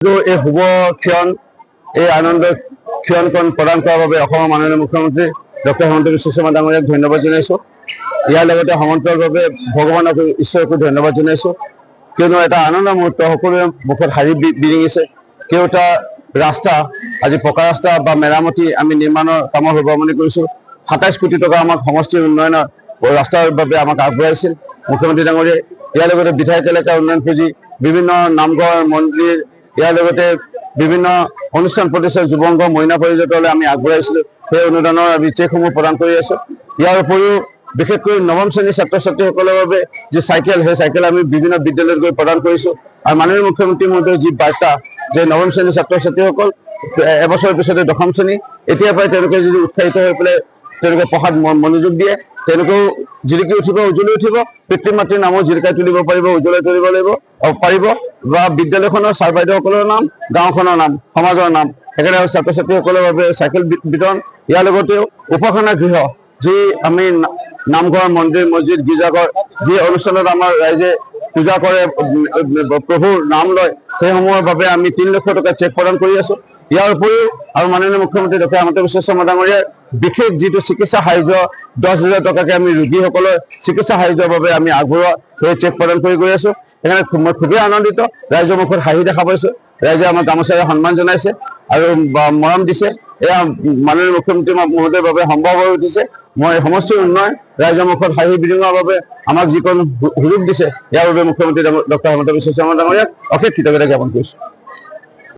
এই শুভ ক্ষণ এই আনন্দ ক্ষণকণ প্ৰদান কৰাৰ বাবে অসমৰ মাননীয় মুখ্যমন্ত্ৰী ডক্টৰ হিমন্ত বিশ্ব শৰ্মা ডাঙৰীয়াক ধন্যবাদ জনাইছোঁ। ইয়াৰ লগতে সমান্তৰাল বাবে ভগৱানক ঈশ্বৰকো ধন্যবাদ জনাইছোঁ, কিয়নো এটা আনন্দ মুহূৰ্ত সকলোৰে মুখত হাঁহি বিৰিঙিছে। কেওটা ৰাস্তা আজি পকা ৰাস্তা বা মেৰামতি আমি নিৰ্মাণৰ কামৰ শুভাৰম্ভণি কৰিছোঁ। ২৭ কোটি টকা আমাক সমষ্টিৰ উন্নয়নৰ ৰাস্তাৰ বাবে আমাক আগবঢ়াইছিল মুখ্যমন্ত্ৰী ডাঙৰীয়াই। ইয়াৰ লগতে বিধায়ক এলেকা উন্নয়ন পুঁজি, বিভিন্ন নামঘৰ মন্দিৰ, ইয়াৰ লগতে বিভিন্ন অনুষ্ঠান প্ৰতিষ্ঠান যুৱংগ মইনা পৰিষদলৈ আমি আগবঢ়াইছিলোঁ। সেই অনুদানৰ আমি চেকসমূহ প্ৰদান কৰি আছোঁ। ইয়াৰ উপৰিও বিশেষকৈ নৱম শ্ৰেণীৰ ছাত্ৰ ছাত্ৰীসকলৰ বাবে যি চাইকেল, সেই চাইকেল আমি বিভিন্ন বিদ্যালয়ত গৈ প্ৰদান কৰিছোঁ। আৰু মাননীয় মুখ্যমন্ত্ৰী মহোদয়ৰ যি বাৰ্তা যে নৱম শ্ৰেণীৰ ছাত্ৰ ছাত্ৰীসকল এবছৰৰ পিছতে দশম শ্ৰেণী, এতিয়াৰ পৰাই তেওঁলোকে যদি উৎসাহিত হৈ পেলাই তেওঁলোকে পঢ়াত মনোযোগ দিয়ে, তেওঁলোকেও জিলিকি উঠিব, উজ্বলি উঠিব, পিতৃ মাতৃৰ নামো জিলিকাই তুলিব পাৰিব, উজ্বলাই তুলিব পাৰিব বা বিদ্যালয়খনৰ ছাৰ বাইদেউসকলৰ নাম, গাঁওখনৰ নাম, সমাজৰ নাম। সেইকাৰণে ছাত্ৰ ছাত্ৰীসকলৰ বাবে চাইকেল বিতৰণ, ইয়াৰ লগতেও উপাসনা গৃহ, যি আমি নামঘৰ মন্দিৰ মছজিদ গীৰ্জাঘৰ যি অনুষ্ঠানত আমাৰ ৰাইজে পূজা কৰে, প্ৰভুৰ নাম লয়, সেইসমূহৰ বাবে আমি ৩ লাখ টকা চেক প্ৰদান কৰি আছোঁ। ইয়াৰ উপৰিও আৰু মাননীয় মুখ্যমন্ত্ৰী ডক্টৰ হিমন্ত বিশ্ব শৰ্মা ডাঙৰীয়াৰ বিশেষ যিটো চিকিৎসা সাহায্য ১০,০০০ টকাকৈ আমি ৰোগীসকলৰ চিকিৎসা সাহায্যৰ বাবে আমি আগবঢ়োৱা সেই চেক প্ৰদান কৰি গৈ আছোঁ। সেইকাৰণে মই খুবেই আনন্দিত, ৰাইজৰ মুখত হাঁহি দেখা পাইছোঁ। ৰাইজে আমাক গামোচাৰে সন্মান জনাইছে আৰু মৰম দিছে। এয়া মাননীয় মুখ্যমন্ত্ৰী মহোদয়ৰ বাবে সম্ভৱ হৈ উঠিছে। মই সমষ্টিৰ উন্নয়ন, ৰাইজৰ মুখত হাঁহি বিৰিঙোৱাৰ বাবে আমাক যিকণ সুযোগ দিছে, ইয়াৰ বাবে মুখ্যমন্ত্ৰী ডক্টৰ হিমন্ত বিশ্ব শৰ্মা ডাঙৰীয়াক অশেষ কৃতজ্ঞতা জ্ঞাপন কৰিছোঁ।